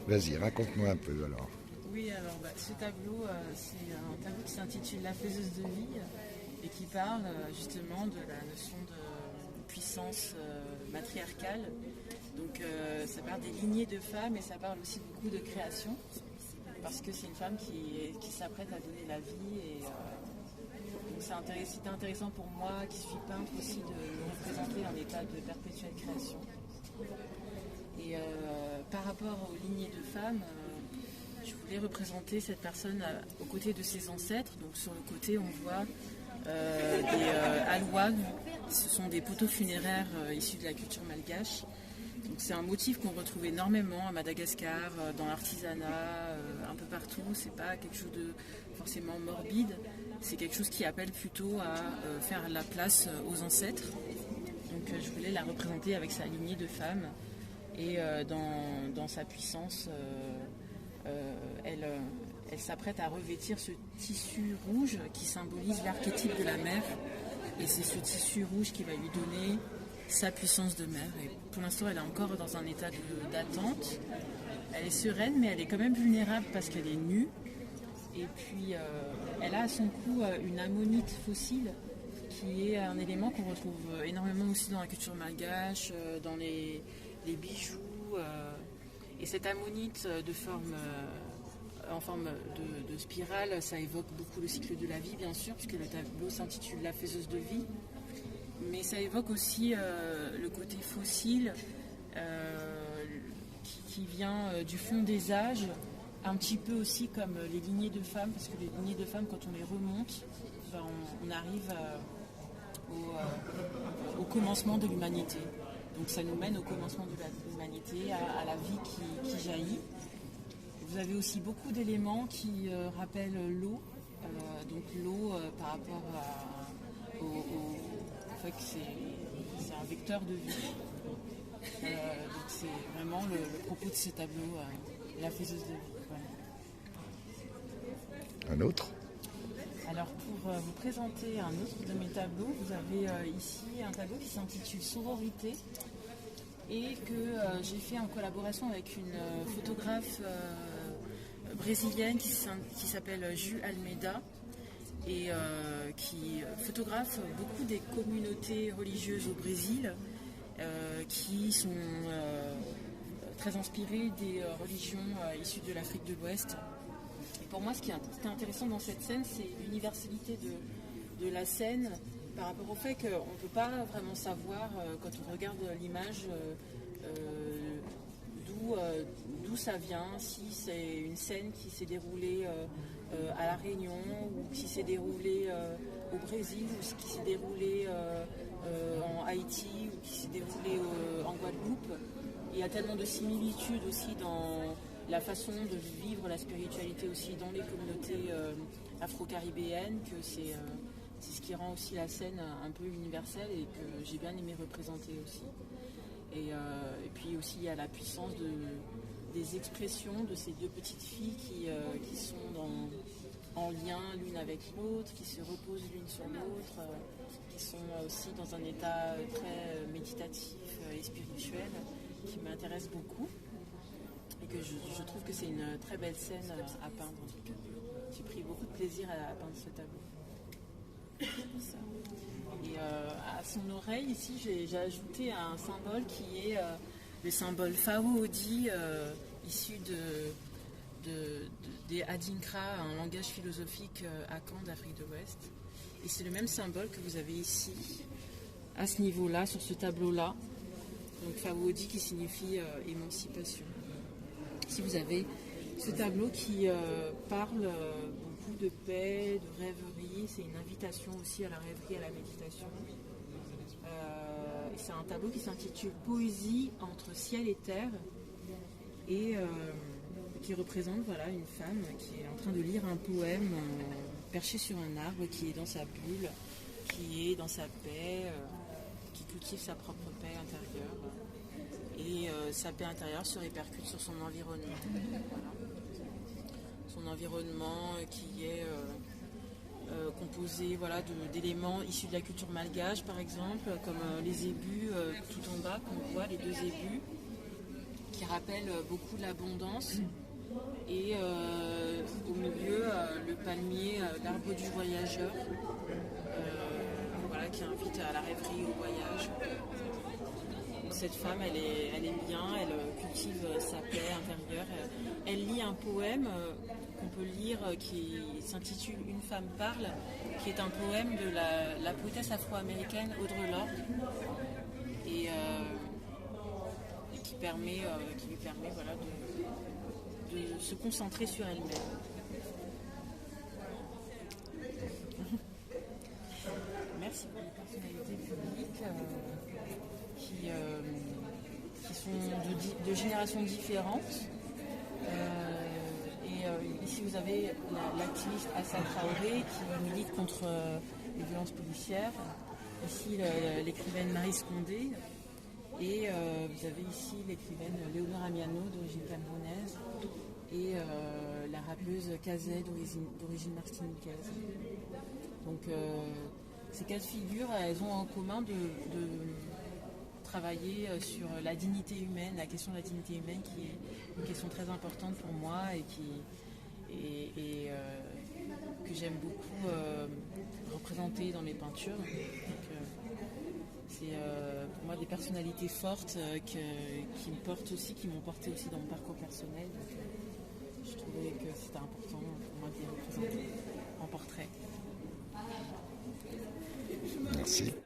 Vas-y, raconte-moi un peu alors. Oui, alors ce tableau, c'est un tableau qui s'intitule La faiseuse de vie et qui parle justement de la notion de puissance matriarcale. Donc ça parle des lignées de femmes et ça parle aussi beaucoup de création parce que c'est une femme qui s'apprête à donner la vie et donc c'était intéressant pour moi qui suis peintre aussi de représenter un état de perpétuelle création. Et par rapport aux lignées de femmes, je voulais représenter cette personne aux côtés de ses ancêtres. Donc sur le côté, on voit des alouanes. Ce sont des poteaux funéraires issus de la culture malgache. Donc c'est un motif qu'on retrouve énormément à Madagascar, dans l'artisanat, un peu partout. C'est pas quelque chose de forcément morbide. C'est quelque chose qui appelle plutôt à faire la place aux ancêtres. Donc je voulais la représenter avec sa lignée de femmes. Et dans sa puissance, elle s'apprête à revêtir ce tissu rouge qui symbolise l'archétype de la mère. Et c'est ce tissu rouge qui va lui donner sa puissance de mère. Et pour l'instant, elle est encore dans un état d'attente. Elle est sereine, mais elle est quand même vulnérable parce qu'elle est nue. Et puis, elle a à son cou une ammonite fossile qui est un élément qu'on retrouve énormément aussi dans la culture malgache, dans les bijoux. Et cette ammonite en forme de spirale, ça évoque beaucoup le cycle de la vie, bien sûr, puisque le tableau s'intitule La faiseuse de vie. Mais ça évoque aussi le côté fossile qui vient du fond des âges, un petit peu aussi comme les lignées de femmes, parce que les lignées de femmes, quand on les remonte, on arrive au commencement de l'humanité. Donc ça nous mène au commencement de l'humanité, à la vie qui jaillit. Vous avez aussi beaucoup d'éléments qui rappellent l'eau. Donc l'eau par rapport au fait que c'est un vecteur de vie. Donc c'est vraiment le propos de ce tableau, La faiseuse de vie. Voilà. Un autre? Alors pour vous présenter un autre de mes tableaux, vous avez ici un tableau qui s'intitule Sororité et que j'ai fait en collaboration avec une photographe brésilienne qui s'appelle Ju Almeida et qui photographe beaucoup des communautés religieuses au Brésil qui sont très inspirées des religions issues de l'Afrique de l'Ouest. Et pour moi, ce qui est intéressant dans cette scène, c'est l'universalité de la scène par rapport au fait qu'on ne peut pas vraiment savoir, quand on regarde l'image, d'où ça vient, si c'est une scène qui s'est déroulée à La Réunion, ou qui s'est déroulée au Brésil, ou qui s'est déroulée en Haïti, ou qui s'est déroulée en Guadeloupe. Il y a tellement de similitudes aussi dans la façon de vivre la spiritualité aussi dans les communautés afro-caribéennes que c'est ce qui rend aussi la scène un peu universelle et que j'ai bien aimé représenter aussi. Et puis aussi il y a la puissance des expressions de ces deux petites filles qui sont en lien l'une avec l'autre, qui se reposent l'une sur l'autre, qui sont aussi dans un état très méditatif et spirituel qui m'intéresse beaucoup. Et que je trouve que c'est une très belle scène à peindre en tout cas. J'ai pris beaucoup de plaisir à peindre ce tableau. Et à son oreille ici j'ai ajouté un symbole qui est le symbole Fawo-Odi issu des Adinkra, un langage philosophique akan d'Afrique de l'Ouest. Et c'est le même symbole que vous avez ici, à ce niveau-là, sur ce tableau-là. Donc Fawo-Odi qui signifie émancipation. Si vous avez ce tableau qui parle beaucoup de paix, de rêverie, c'est une invitation aussi à la rêverie et à la méditation. C'est un tableau qui s'intitule Poésie entre ciel et terre et qui représente une femme qui est en train de lire un poème perchée sur un arbre, qui est dans sa bulle, qui est dans sa paix, qui cultive sa propre paix intérieure. Et sa paix intérieure se répercute sur son environnement. Voilà. Son environnement qui est composé d'éléments issus de la culture malgache, par exemple, comme les ébus tout en bas, qu'on voit, les deux ébus, qui rappelle beaucoup l'abondance. Et au milieu, le palmier, l'arbre du voyageur, voilà, qui invite à la rêverie, au voyage. Cette femme, elle aime bien, elle cultive sa paix intérieure. Elle lit un poème qu'on peut lire qui s'intitule « Une femme parle », qui est un poème de la poétesse afro-américaine Audre Lorde et qui lui permet voilà, de se concentrer sur elle-même. Merci pour les personnalités publiques qui sont de générations différentes. Ici vous avez l'activiste Assa Traoré qui milite contre les violences policières. Ici l'écrivaine Marie Scondé. Et vous avez ici l'écrivaine Léonore Amiano d'origine camerounaise et la rappeuse Kazé d'origine martiniquaise. Donc ces cas de figure, elles ont en commun de travailler sur la dignité humaine, la question de la dignité humaine qui est une question très importante pour moi et que j'aime beaucoup représenter dans mes peintures. Donc, c'est pour moi des personnalités fortes qui me portent aussi, qui m'ont porté aussi dans mon parcours personnel. Donc, je trouvais que c'était important pour moi de les représenter en portrait. Merci.